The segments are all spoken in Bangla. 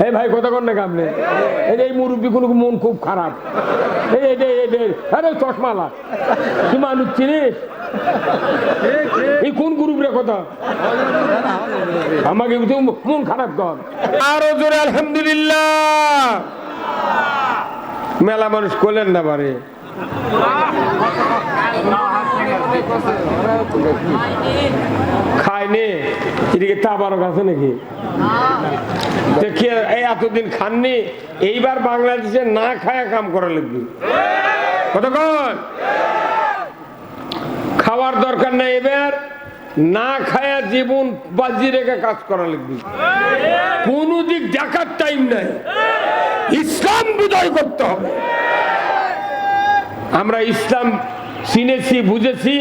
এই ভাই কথা কন না কামনে এই মুরব্বী কোনো মন খুব খারাপ আরে চশমালা কি মানুষ চিনিস এই কোন গ্রুপের কথা আমাকে মন খারাপ কর আরো জোরে আলহামদুলিল্লাহ মেলা মানুষ করলেন না পারে খায়নি এদিকে তাবারক আছে নাকি দেখিয়ে এই এতদিন খাননি এইবার বাংলাদেশে না খায়া কাম করা লাগবে কতক্ষণ খাওয়ার দরকার নেই এবার না খায়া জীবন বাজি রেখে কাজ করা লাগবে কোন দিক দেখার টাইম নাই ইসলাম বিজয় করতে হবে আমরা ইসলাম চিনেছি বুঝেছি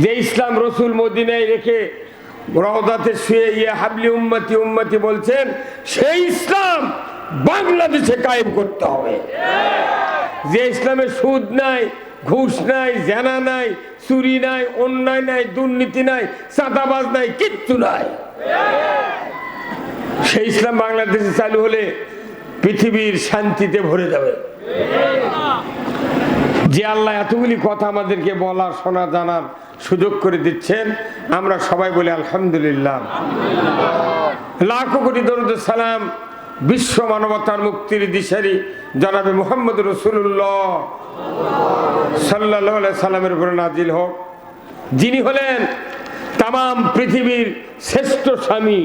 যে ইসলাম রসুল মদিনায় রেখে রওজাতে শুয়ে ইয়া হাবলি উম্মতি উম্মতি বলছেন সেই ইসলাম বাংলাদেশে কায়েম করতে হবে যে ইসলামে সুদ নাই ঘুষ নাই জেনা নাই চুরি নাই অন্যায় নাই দুর্নীতি নাই চাঁদাবাজ নাই কিচ্ছু নাই সেই ইসলাম বাংলাদেশে চালু হলে পৃথিবীর শান্তিতে ভরে যাবে যে আল্লাহ এতগুলি কথা আমাদেরকে বলার শোনা জানার সুযোগ করে দিচ্ছেন আমরা সবাই বলি আলহামদুলিল্লাহ লাখো কোটি দরুদ সালাম বিশ্ব মানবতার মুক্তির দিশারি জনাবে মুহাম্মদ রাসূলুল্লাহ সাল্লাল্লাহু আলাইহি সাল্লামের উপর নাজিল হোক যিনি হলেন তামাম পৃথিবীর শ্রেষ্ঠ স্বামী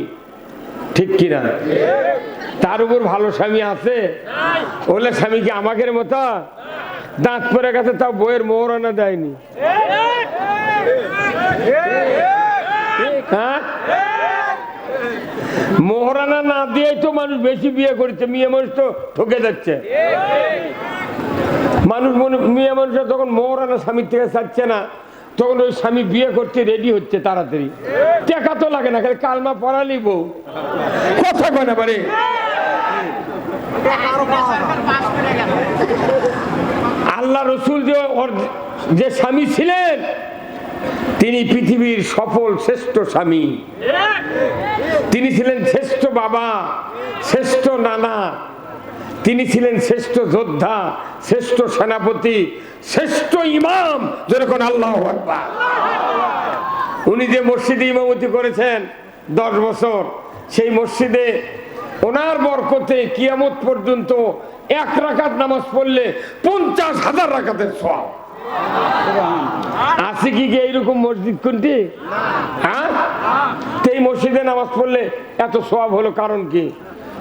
ঠিক কিনা তার উপর ভালো স্বামী আছে ওলে স্বামী কি আমাদের মতো দাঁত পরে গেছে তাও বইয়ের মোহরানা দেয়নি মোহরানা না দিয়েই তো মানুষ বেশি বিয়ে করছে মেয়ে মানুষ তো ঠকে যাচ্ছে মানুষ মেয়ে মানুষের তখন মোহরানা স্বামীর থেকে চাচ্ছে না তখন ওই স্বামী বিয়ে করতে রেডি হচ্ছে তাড়াতাড়ি টাকা তো লাগে না খালি কালমা পড়ালি বউ কথা কয় না পারে আল্লাহ রসুল যে স্বামী ছিলেন তিনি পৃথিবীর সফল শ্রেষ্ঠ স্বামী তিনি ছিলেন শ্রেষ্ঠ বাবা শ্রেষ্ঠ নানা তিনি ছিলেন শ্রেষ্ঠ যোদ্ধা শ্রেষ্ঠ সেনাপতি শ্রেষ্ঠ ইমাম যেরকম আল্লাহু আকবার উনি যে মসজিদে ইমামতি করেছেন 10 বছর সেই মসজিদে ওনার বরকতে কিয়ামত পর্যন্ত 1 রাকাত নামাজ পড়লে 50,000 রাকাতের সওয়াব আছে কি এইরকম মসজিদ কোনটি হ্যাঁ এই মসজিদে নামাজ পড়লে এত সওয়াব হলো কারণ কি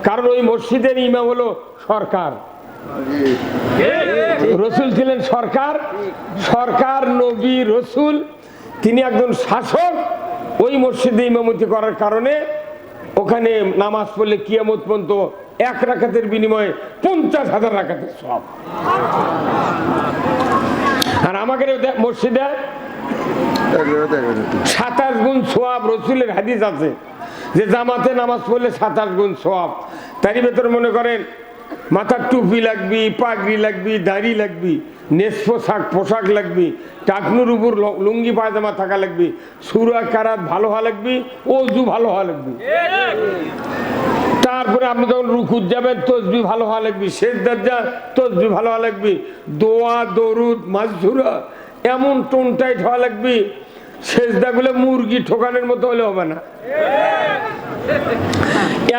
কারণ ওই মসজিদের ইমাম হলো সরকার রসুল ছিলেন সরকার সরকার নবী রসুল তিনি একজন শাসক ওই মসজিদে ইমামতি করার কারণে ওখানে নামাজ পড়লে কিয়ামত পর্যন্ত 1 রাকাতের বিনিময়ে 50,000 রাকাতের সওয়াব আর আমাদের মসজিদে 27 গুণ সওয়াব রসুলের হাদিস আছে যে জামাতে নামাজ পড়লে 27 গুণ সওয়াব তারই ভেতর মনে করেন মাথার টুপি লাগবি পাগড়ি লাগবি দাড়ি লাগবি নেস পোশাক লাগবি টাকনুর উপর লুঙ্গি পায়জামা থাকা লাগবি সূরা কারাত ভালো হওয়া লাগবি ওযু ভালো হওয়া লাগবি তারপরে আপনি যখন রুকুত যাবেন তাসবিহ ভালো হওয়া লাগবে সিজদার যা তাসবিহ ভালো হওয়া লাগবে দোয়া দরুদ মাসজুরা এমন টোন টাইট হওয়া লাগবে সিজদাগুলো মুরগি ঠোকানোর মতো হলে হবে না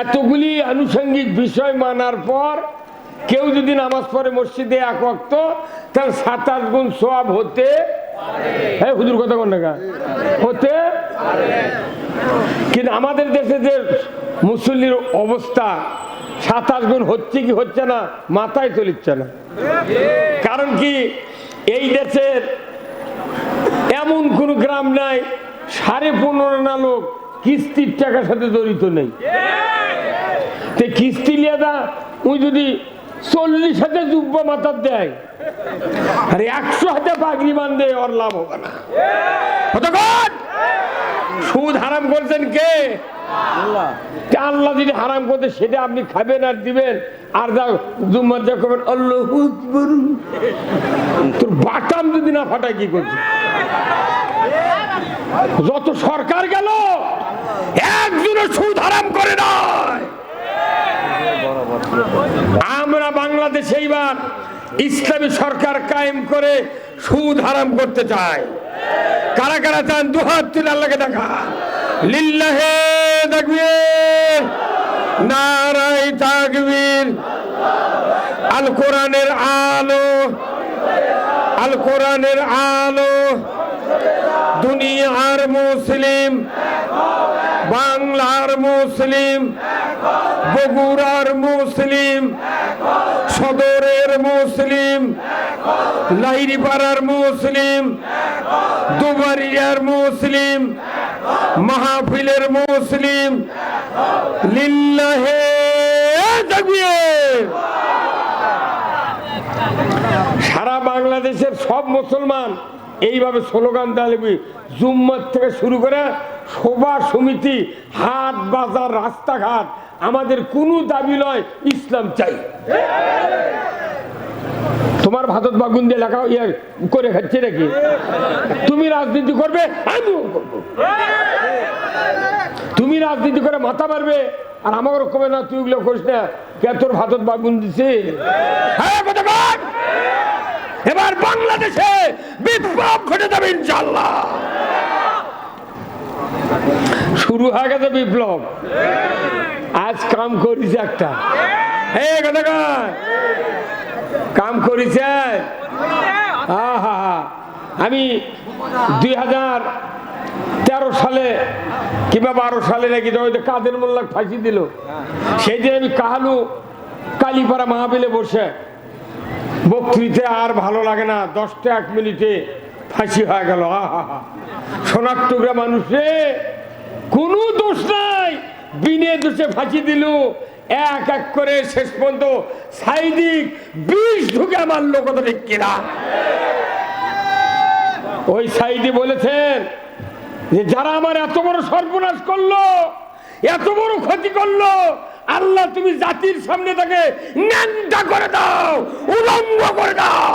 এতগুলি আনুষঙ্গিক বিষয় মানার পর কেউ যদি নামাজ পড়ে মসজিদে 1 ওয়াক্ত তাহলে 27 গুণ সওয়াব হতে হ্যাঁ হুজুর কথা কোন না হতে কিন্তু আমাদের দেশে যে মুসল্লির অবস্থা 27 গুণ হচ্ছে কি হচ্ছে না মাথায় চলিচ্ছে না কারণ কি এই দেশের এমন কোন গ্রাম নাই 15.5 লোক কিস্তির টাকার সাথে জড়িত নেই কিস্তি লিয়ে দা ওই যদি 40 হাতে জুব্বা মাথার দেয় আর 100 হাতে পাগড়ি বাঁধে ওর লাভ হবে না সুদ হারাম করছেন কে আল্লাহ যদি হারাম করতে সেটা আপনি খাবেন আর দিবেন আর যা জুম্মার যা করবেন আল্লাহু আকবার তোর বাটাম যদি না ফাটায় কি করছে যত সরকার গেল একজনের সুদ হারাম করে নাই আমরা বাংলাদেশে এইবার ইসলামী সরকার কায়েম করে সুদ হারাম করতে চাই। কারা কারা চান দুহাত তুলে আল্লাহকে দেখা। লিল্লাহে তাকবীর, নারায়ে তাকবীর। আল কোরআনের আলো, আল কোরআনের আলো, দুনিয়ার মুসলিম, বাংলার মুসলিম, বগুড়ার মুসলিম, সদরের মুসলিম, লাহিড়িপাড়ার মুসলিম, দুবারিয়ার মুসলিম, মাহফিলের মুসলিম। লিল্লাহে তাকবীর। সারা বাংলাদেশের সব মুসলমান এইভাবে স্লোগান দেবে, জুম্মার থেকে শুরু করে সভা সমিতি, হাট বাজার, রাস্তাঘাট, আমাদের কোনো দাবি নয়, ইসলাম চাই। তোমার ভারত বাগুন দিয়ে লেখা ইয়ে করে খাচ্ছে নাকি? তুমি রাজনীতি করবে, আমিও করবো। তুমি রাজনীতি করে মাথা মারবে আর আমাকে কবে না তুই ওগুলো করিস না, কে তোর ভারত বাগুন দিছে? এবার বাংলাদেশে বিপ্লব ঘটে যাবে ইনশাআল্লাহ। শুরু হয়ে গেছে বিপ্লব। আজ কাম করেছে একটা, কাম করেছে। আমি 2013 সালে কিংবা 12 সালে নাকি কাদের মোল্লা ফাঁসি দিল, সেই দিন আমি কাহালু কালীপাড়া মাহফিলে বসে বক্তৃতা আর ভালো লাগে না, 10টা 1 মিনিটে ফাঁসি হয়ে গেল। সোনার টুকরা মানুষে কোনো দোষ নাই, বিনে দোষে ফাঁসি দিল। এক এক করে শেষ পর্যন্ত সাইদিক 20 ঢুকে মারলো, কথা ঠিক কিনা? ওই সাইদি বলেছেন যে যারা আমার এত বড় সর্বনাশ করলো, এত বড় ক্ষতি করলো, আল্লাহ তুমি জাতির সামনে তাকে ন্যাংটা করে দাও, উলঙ্গ করে দাও।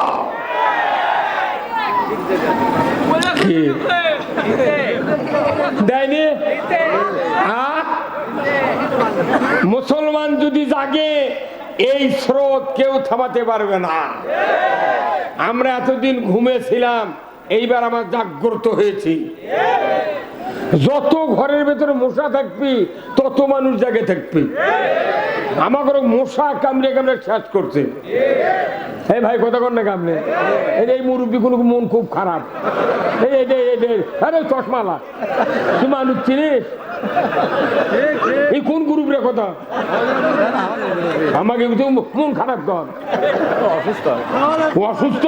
দেয়নি? মুসলমান যদি জাগে, এই স্রোত কেউ থামাতে পারবে না। আমরা এতদিন ঘুমেছিলাম, এইবার আমার জাগ্রত হয়েছি। যত ঘরের ভেতরে মশা থাকবি, তত মানুষ জাগে থাকবি। আমাকে মশা কামড়ে কামড়ে শেষ করছে। এই ভাই কথা কর না কামড়ে, এই মুরব্বী কোনো মন খুব খারাপ। আরে চশমালা, তুই মানুষ চিনিস? এই কোন গ্রুপের কথা? আমাকে মন খারাপ কর। অসুস্থ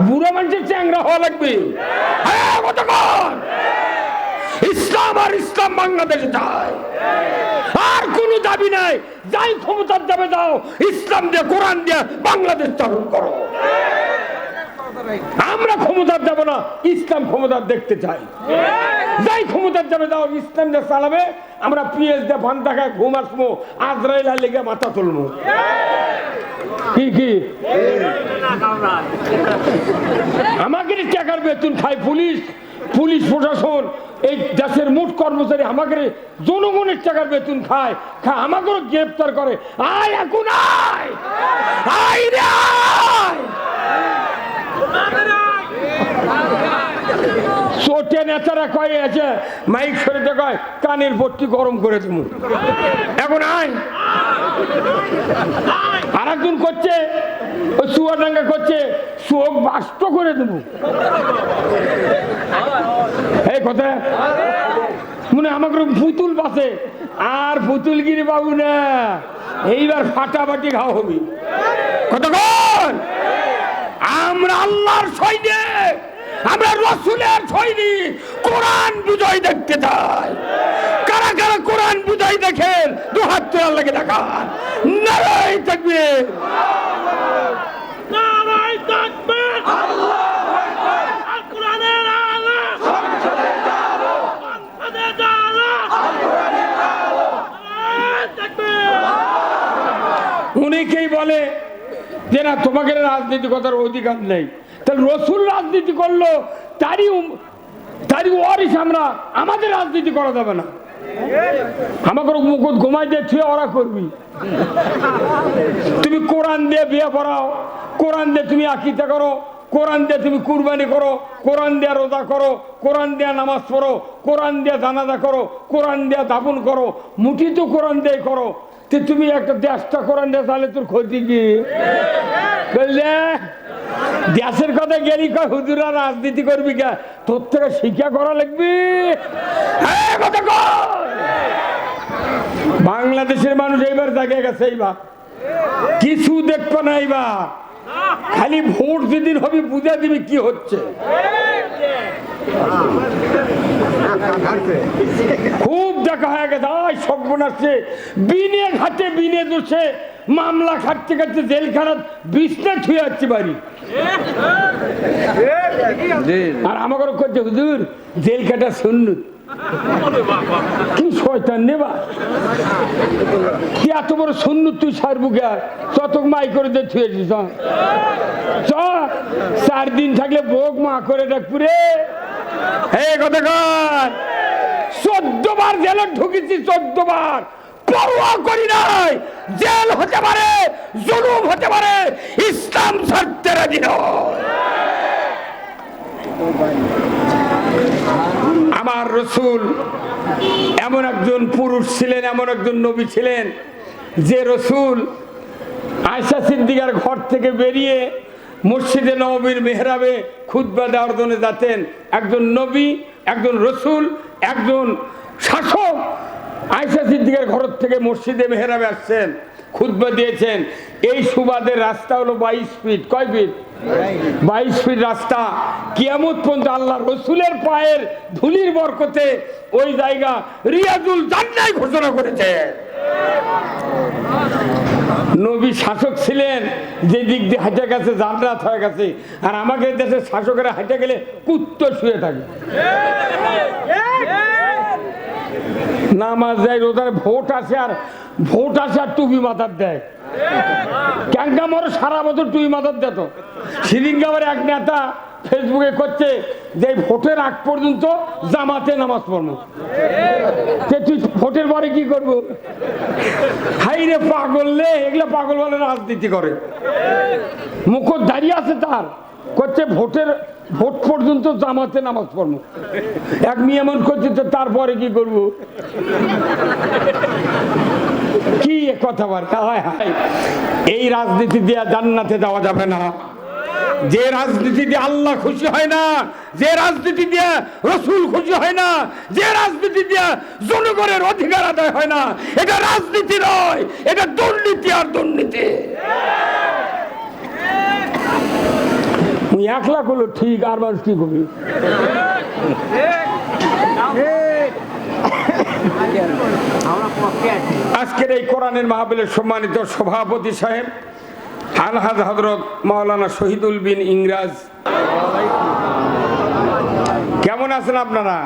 বুড়া মানুষের চ্যাংরা হওয়া লাগবে। ইসলাম আর ইসলাম বাংলাদেশে চায়, আর কোন দাবি নাই। যাই ক্ষমতার যাবে যাও, ইসলাম দিয়ে কোরআন দিয়ে বাংলাদেশ চালু করো। আমরা ক্ষমতার যাব না, ইসলাম ক্ষমতার দেখতে চাই। যাই ক্ষমতার যাবে যাও, ইসলাম দিয়ে চালাবে। আমরা পিএস দিয়ে ভান্তা খায় ঘুম আসবো, আজরাইল লেগে মাথা তুলবো। কি কি আমাকে টাকার বেতন খায় পুলিশ, পুলিশ প্রশাসন, এই দেশের মোট কর্মচারী আমাকে জনগণের টাকার বেতন খায়, আমাকে গ্রেপ্তার করে। আয় এখন আয়, আয় রে আয়। চোটে নেতারা কয়ে আছে, মাইক সরিতে কয় কানের পট্টি গরম করে দেবো। এখন আয়। আর একজন করছে, ওই চুয়াডাঙ্গা করছে, চোখ বাস্ত করে দেবো। এই কথা মনে আমাকে পুতুল পাশে, আর পুতুলগিরি বাবু না, এইবার ফাটাফাটি খাওয়া হবে। কতক্ষণ আমরা আল্লাহর সৈনিক, আমরা রসুলের সৈনিক, কোরআন বুঝাই দেখতে চাই। কারা কারা কোরআন বুঝাই দেখেন, দুহাত তুলে আল্লাহকে দেখান। নারায়ে তাকবীর, নারায়ে তাকবীর, আল্লাহু আকবার। আল কোরআনের আলো, সংসদে আলো, সংসদে আলো, আল কোরআনের আলো, নারায়ে তাকবীর। অনেকেই বলে যে না, তোমাকে রাজনীতি করার অধিকার নেই। তাহলে রসুল রাজনীতি করলো, তারই ওয়ারিস আমরা, আমাদের রাজনীতি করা যাবে না। আমাকে মুকুট ঘুমাই দিয়ে ছুঁয়ে ওরা করবি। তুমি কোরআন দিয়ে বিয়ে পড়াও, কোরআন দিয়ে তুমি আকিদা করো, কোরআন দিয়ে তুমি কুরবানি করো, কোরআন দিয়ে রোজা করো, কোরআন দিয়ে নামাজ পড়ো, কোরআন দিয়ে জানাজা করো, কোরআন দিয়ে দাফন করো, মুঠি তো কোরআন দিয়ে করো। তুমি একটা দেশটা কোরআন দিয়ে তাহলে তোর ক্ষতি কি? বুঝলে দেশের কথা গেলি কয় হুজুরা রাজনীতি করবি কে? তোর থেকে শিক্ষা করা লাগবে। বাংলাদেশের মানুষ এইবার জাগে গেছে, এইবার কিছু দেখবো না, এইবার খালি ভোট যেদিন হবে বুঝা দিবি কি হচ্ছে। খুব দেখা হয়ে গেছে সর্বনাশে বিনে ঘাটে বিনে দোষে মামলা খাটতে খাটতে জেলখানার বিছনা ছুঁয়ে যাচ্ছে বাড়ি। আর আমাকে করছে হুজুর জেল খাটা সুন্নত। কি শয়তান নেবা, কি এত বড় সুন্নত তুই সারবুকে চতক মাই করে দিয়ে ছুঁয়েছিস। 4 দিন থাকলে ভোগ মা করে ডাকপুরে। এই কথা কর, 14 বার জেলে ঢুকেছি, 14 বার পরোয়া করি নাই। জেল হতে পারে, জুলুম হতে পারে, ইসলাম ছাড়তে রাজি নয়। আমার রসুল এমন একজন পুরুষ ছিলেন, এমন একজন নবী ছিলেন যে রসুল আয়েশা সিদ্দিকার ঘর থেকে বেরিয়ে মসজিদে নববীর মেহরাবে খুতবা দেওয়ার জন্য যাতেন। একজন নবী, একজন রসুল, একজন শাসক আয়েশা সিদ্দিকার ঘর থেকে মসজিদে মেহরাবে আসছেন, খুতবা দিয়েছেন। এই সুবাদের রাস্তা হলো 22 ফিট। কয় ফিট? 22 ফিট রাস্তা। কিয়ামত পর্যন্ত আল্লাহ রসুলের পায়ের ধুলির বরকতে ওই জায়গা রিয়াজুল জান্নাহ ঘোষণা করেছে। নবী শাসক ছিলেন, যে দিক দিয়ে হাঁটে গেছে জান্নাত হয়ে গেছে। আর আমাদের দেশের শাসকেরা হাঁটে গেলে কুত্তো শুয়ে থাকে। নামাজ দেয়, রোজার ভোট আসে, আর ভোট আসে আর টুপি মাথার দেয়। ক্যাঙ্কা মরে সারা বছর টুপি মাথার দিত। সিরিঙ্গাবার এক নেতা ফেসবুকে করছে যে ভোটের আগ পর্যন্ত জামাতে নামাজ পড়বো। তুই ভোটের পরে কি করবো? হাই রে পাগললে, এগুলো পাগল বলে রাজনীতি করে। মুখর দাঁড়িয়ে আছে তার, করছে ভোট পর্যন্ত জামাতে নামাজ পড়বো। এক মেয়ে এমন করছে, তো তারপরে কি করবো? কি কথা বার্তা হয়? এই রাজনীতি দিয়ে জান্নাতে যাওয়া যাবে না। যে রাজনীতি দিয়ে আল্লাহ খুশি হয় না, যে রাজনীতি দিয়ে রসুল খুশি হয় না, যে রাজনীতি দিয়ে জনগণের অধিকার আদায় হয় না, এটা রাজনীতি নয়, এটা দুর্নীতি আর দুর্নীতি। একলা করলো ঠিক, আর মানুষ কি করবি? আজকের এই কোরআনের মাহফিলের সম্মানিত সভাপতি সাহেব আলহাজ হযরত মাওলানা শহীদুল বিন ইংরাজ, কেমন আছেন আপনারা?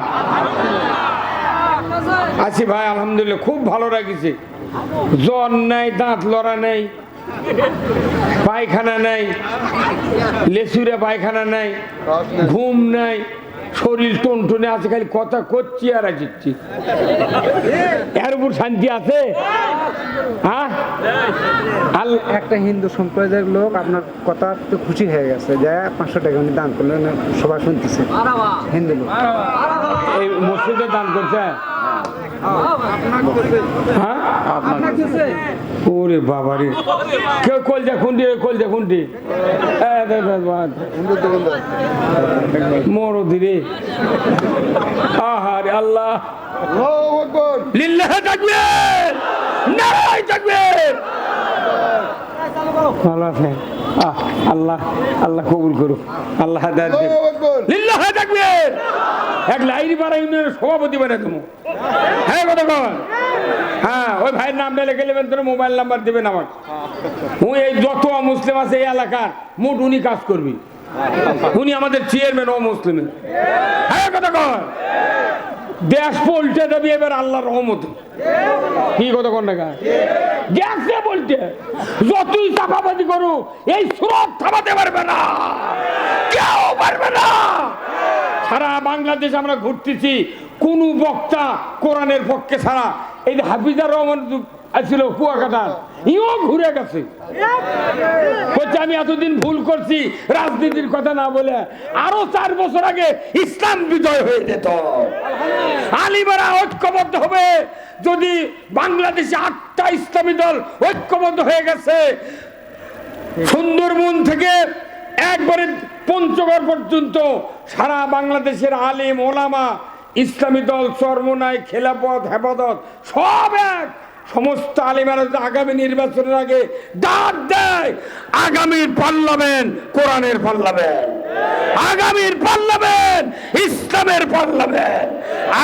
আছি ভাই, আলহামদুলিল্লাহ, খুব ভালো রাখিছে। জ্বর নাই, দাঁত লড়া নেই, পায়খানা নাই, লেসুরে পায়খানা নাই, ঘুম নাই, শরীর টনটনে আছে, খালি কথা করছি আর আসছি। এর উপর শান্তি আছে? হ্যাঁ, একটা হিন্দু সম্প্রদায়ের লোক আপনার কথা তো খুশি হয়ে গেছে যে 500 টাকা উনি দান করলেন, সবাই শুনতেছে। হিন্দু লোক এই মসজিদে দান করছে। ওরে বাবারে, কেউ কলজা খুন্ডি, কলজা খুন্ডি মরো ধীরে। আহারে আল্লাহ, লিল্লাহ তাকবীর, নারায়ে তাকবীর। ভালো আছেন? আল্লাহ আল্লাহ কবুল করুক, আল্লাহ হেদায়েত দিন। লিল্লাহ তাকবীর। এক লাইরি পাড়া ইউনিয়নের সভাপতি বানাই তুমি। হ্যাঁ কথা কন। হ্যাঁ, ওই ভাইয়ের নাম লিখে নেবেন, তোর মোবাইল নাম্বার দেবেন আমার। এই যত মুসলিম আছে এই এলাকার মোট উনি কাজ করবি। উনি আমাদের চেয়ারম্যান ও মুসলিমের। হ্যাঁ কথা কন। দেশ পল্টে দেবি এবার আল্লাহর রহমতে। কি কথা কন না গ্যাসে বলতে যতই চাপাবাজি করুক এই সুরত থামাতে পারবে না, কেউ পারবে না। সারা বাংলাদেশ আমরা ঘুরতেছি, কোন বক্তা কোরআনের পক্ষে ছাড়া। এই যে হাফিজার রহমান ছিল কুয়াকাটার, ইও ঘুরে গেছে, বলছে আমি এতদিন ভুল করছি, রাজনীতির কথা না বলে আরো 4 বছর আগে ইসলাম বিজয় হয়ে যেত। আলিমারা ঐক্যবদ্ধ হবে। যদি বাংলাদেশে 8টা ইসলামী দল ঐক্যবদ্ধ হয়ে গেছে, সুন্দরবন থেকে একবারে পঞ্চগড় পর্যন্ত সারা বাংলাদেশের আলিম ওলামা, ইসলামী দল, চরমোনাই, খেলাফত, হেফাজত সব এক। সমস্ত আলিমেরা আগামী নির্বাচনের আগে ডাক দেয়, আগামীর পার্লামেন্ট কোরআনের পার্লামেন্ট, আগামীর পার্লামেন্ট ইসলামের পার্লামেন্ট,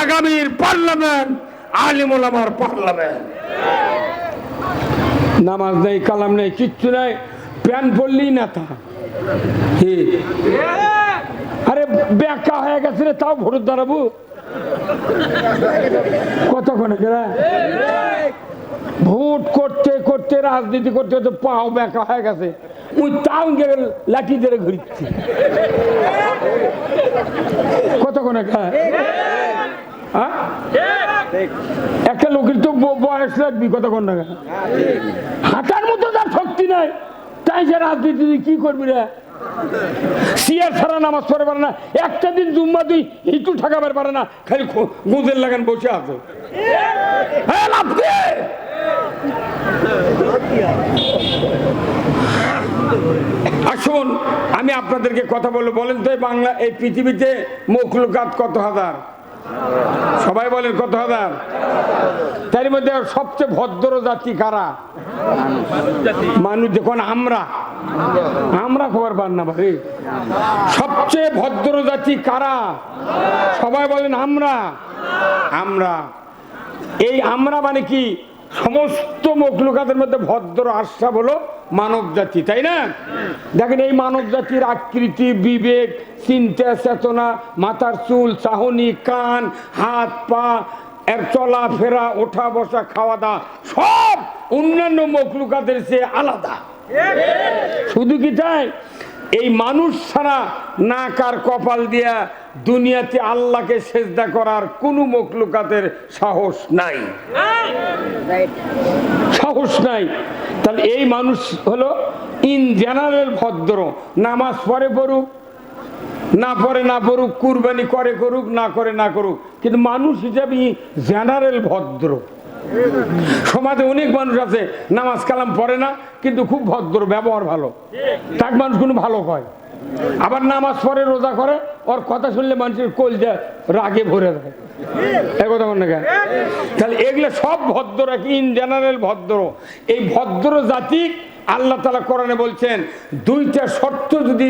আগামীর পার্লামেন্ট আলিম ওলামার পার্লামেন্ট। নামাজ নেই, কালাম নেই, কিচ্ছু নাই, প্যান পড়লেই না তা। আরে ব্যাখ্যা হয়ে গেছে রে, তাও ভোট দাঁড়াবো কতক্ষণে? ভোট করতে করতে রাজনীতি করতে করতে পাও ব্যাখ্যা হয়ে গেছে, ওই তাও লাঠি ধরে ঘুরছি কতক্ষণে? একটা লোকের তো বয়স লাগবি কতক্ষণ টাকা, হাঁটার মতো তার শক্তি নাই, তাই সে রাজনীতি কি করবি রে? সিয়ার ছাড়া নামাজ পড়ে পারে না, একটা দিন জুম্মা দুই একটু ঠাকাবার পারে না, খালি গোজের লাগান বসে আছে। আসুন আমি আপনাদেরকে কথা বলবো, বলেন তো বাংলা এই পৃথিবীতে মখলুকাত কত হাজার? সবাই বলেন কত হাজার? তার মধ্যে সবচেয়ে ভদ্র জাতি কারা? মানুষ। যখন আমরা খবর পান না ভাই, সবচেয়ে ভদ্র জাতি কারা? সবাই বলেন আমরা। এই আমরা মানে কি? সমস্ত মখলুকাতের মধ্যে ভদ্র আশ্বাস হলো মানব জাতি, তাই না? দেখেন এই মানব জাতির আকৃতি, বিবেক, চিন্তা, চেতনা, মাথার চুল, চাহনি, কান, হাত, পা, এর চলাফেরা, ওঠা বসা, খাওয়া দাওয়া সব অন্যান্য মখলুকাতের চেয়ে আলাদা। শুধু কি তাই? এই মানুষ ছাড়া নাক আর কপাল দিয়া দুনিয়াতে আল্লাহকে সেজদা করার কোন মখলুকাতের সাহস নাই। তাহলে এই মানুষ হলো ইন জেনারেল ভদ্র। নামাজ পড়ে পড়ুক, না পড়ে না পড়ুক, কুরবানি করে করুক, না করে না করুক, কিন্তু মানুষ হিসাবে জেনারেল ভদ্র। সমাজে অনেক মানুষ আছে নামাজ কালাম পড়ে না, কিন্তু খুব ভদ্র, ব্যবহার ভালো, তাক মানুষ কোনো ভালো কয়। আবার নামাজ পড়ে, রোজা করে, ওর কথা শুনলে মানুষের কলজা রাগে ভরে যায়। কথা মনে হয়? তাহলে এগুলো সব ভদ্র, ইন জেনারেল ভদ্র। এই ভদ্র জাতি আল্লাহ তাআলা কোরআনে বলছেন, 2টা শর্ত যদি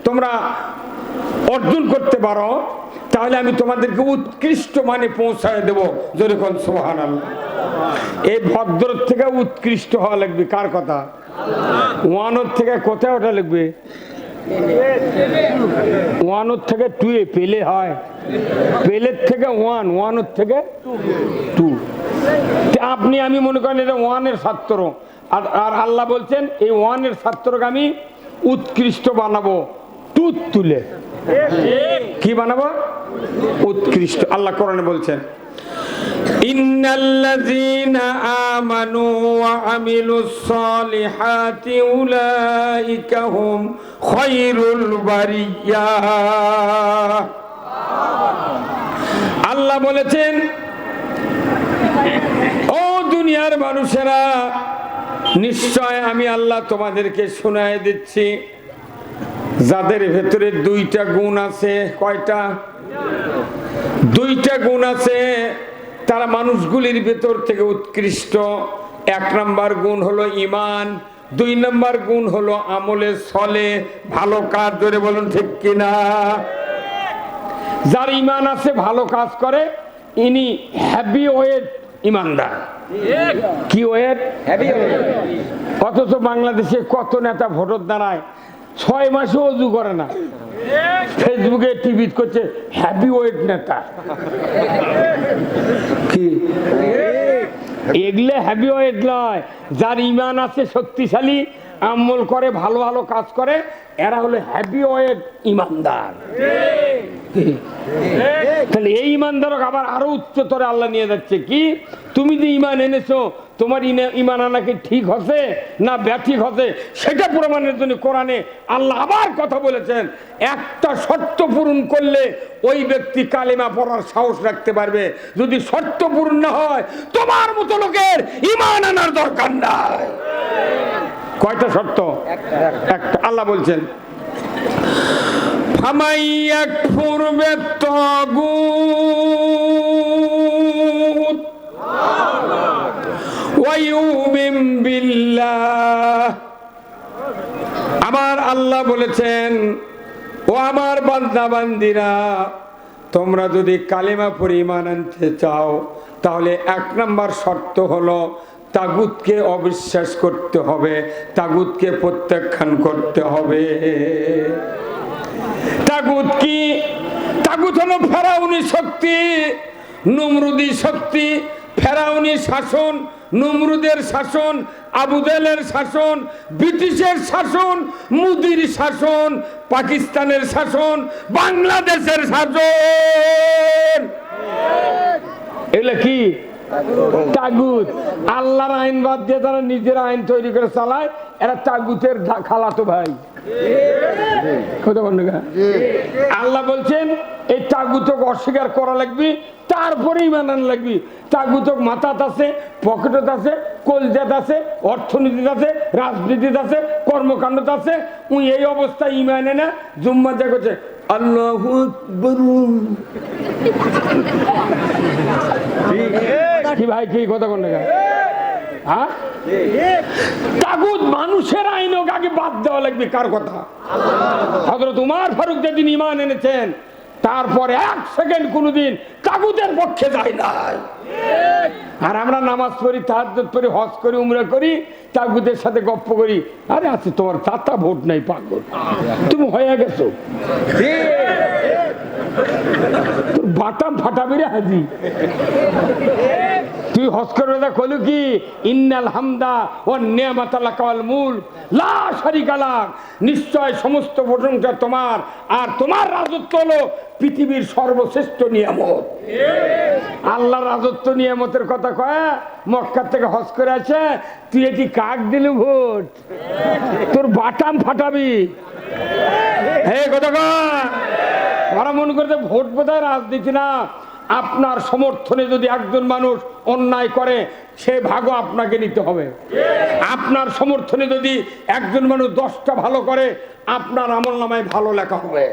তোমরা অর্জন করতে পারো তাহলে আমি তোমাদেরকে উৎকৃষ্ট মানে পৌঁছায় দেবো। যেরকম সুবহানাল্লাহ। এই ভদ্র থেকে উৎকৃষ্ট হওয়া লাগবে। কার কথা? ওয়ানোর থেকে কোথায় ওঠা লাগবে? ওয়ানোর থেকে টুয়ে পেলে হয়, পেলের থেকে ওয়ান, ওয়ানোর থেকে টু। আপনি আমি মনে করেন এটা ওয়ানের ছাত্র, আর আল্লাহ বলছেন এই ওয়ানের ছাত্রকে আমি উৎকৃষ্ট বানাবো টুত তুলে। কি বানাবো? উৎকৃষ্ট। আল্লাহ কোরআনে বলছেন, ইন্নাল্লাযীনা আমানু ওয়া আমিলুস সালিহাতি উলাইকা হুম খায়রুল বারিয়াহ। আল্লাহ বলেছেন, ও দুনিয়ার মানুষেরা, নিশ্চয় আমি আল্লাহ তোমাদেরকে শোনায় দিচ্ছি যাদের ভেতরে 2টা গুণ আছে। কয়টা? 2টা গুণ আছে, তারা মানুষগুলির ভেতর থেকে উৎকৃষ্ট। 1 নম্বর গুণ হলো ঈমান, 2 নম্বর গুণ হলো আমলে সলে, ভালো কাজ। ধরে বলুন ঠিক কিনা? যার ঈমান আছে, ভালো কাজ করে, ইনি হ্যাভি ওয়েট ঈমানদার। কি ওয়েট? Heavy wait. অথচ বাংলাদেশে কত নেতা ভোটার দাঁড়ায় 6 মাসে ওযু করে না, ফেসবুকে টিভিট করছে হ্যাভি ওয়েট নেতা। কি এগুলো হ্যাভি ওয়েট নয়। যার ঈমান আছে শক্তিশালী, আমল করে, ভালো ভালো কাজ করে, এরা হলো হ্যাপি ওয়েড ইমানদার। তাহলে এই ইমানদারক আবার আরো উচ্চতরে আল্লাহ নিয়ে যাচ্ছে। কি তুমি যে ইমান এনেছো, তোমার ইমান আনাকে ঠিক হচ্ছে না ব্যাঠিক হচ্ছে, সেটা প্রমাণের জন্য কোরআনে আল্লাহ আবার কথা বলেছেন। একটা শর্ত পূরণ করলে ওই ব্যক্তি কালেমা পড়ার সাহস রাখতে পারবে। যদি শর্ত পূরণ না হয়, তোমার মতো লোকের ইমান আনার দরকার নাই। কয়টা শর্ত? একটা। আল্লাহ বলছেন ফামাই ইয়াকফুর বিত্তাগুত ওয়া ইউমিন বিল্লাহ। আমার আল্লাহ বলেছেন, ও আমার বান্দা বান্দিরা, তোমরা যদি কালেমা পড়ে ঈমান আনতে চাও, তাহলে 1 নম্বর শর্ত হলো তাগুতকে অবিশ্বাস করতে হবে, তাগুতকে প্রত্যাখ্যান করতে হবে। তাগুত কি? তাগুত হলো ফেরাউনি শক্তি, নমরুদি শক্তি, ফেরাউনি শাসন, নমরুদের শাসন, আবু জেহেলের শাসন, ব্রিটিশের শাসন, মোদির শাসন, পাকিস্তানের শাসন, বাংলাদেশের শাসন। এগুলো কি? তাগুত। আল্লাহর আইন বাদ দিয়ে তারা নিজের আইন তৈরি করে চালায়, এরা তাগুতের খালাতো ভাই। আল্লাহ বলছেন এই তাগুতক অস্বীকার করা লাগবে, তারপরে ঈমান আনা লাগবে। তাগুতক মাথাত আছে, পকেটত আছে, কলজাত আছে, অর্থনীতিতে আছে, রাজনীতিতে আছে, কর্মকাণ্ডত আছে। উনি এই অবস্থায় ঈমান এনে জুম্মা যা করছে আল্লাহু আকবার। কি ভাই, কি কথা কোন জায়গায়? হ্যাঁ, তাগুত মানুষের আইন আগে বাদ দেওয়া লাগবে। কার কথা? হযরত উমর ফারুক যেদিন ঈমান এনেছেন, তারপরে 1 সেকেন্ড কোনদিন তাগুতের পক্ষে যায় নাই। আর আমরা নামাজ পড়ি, তাহাজ্জুদ পড়ি, হজ করি, উমরা করি, তাগুতের সাথে গপ্প করি। আরে আছে তোমার চারটা ভোট নাই, পাগল তুমি হয়ে গেছো, তোর বাটাম ফাটাবি রে হাজি। তুই হজ করবে না, কইল কি ইন্নাল হামদা ওয়ান নিয়ামাতা লাকাল মুলক লা শারিকা লাক, নিশ্চয় সমস্ত প্রশংসা তোমার, আর তোমার রাজত্ব হলো পৃথিবীর সর্বশ্রেষ্ঠ নিয়ামত। আল্লাহর রাজত্ব নিয়ামতের কথা কয়, মক্কা থেকে হজ করে আসে, তুই এটি কাক দিলি ভোট, তোর বাটাম ফাটাবি। হে কথা কয়, ওরা মনে করতে ভোট বোধহয় রাজনীতি না। আপনার সমর্থনে যদি একজন মানুষ অন্যায় করে, সে ভাগও আপনাকে নিতে হবে। আপনার সমর্থনে যদি একজন মানুষ 10টা ভালো করে, আপনার আমলনামায় ভালো লেখা হবে।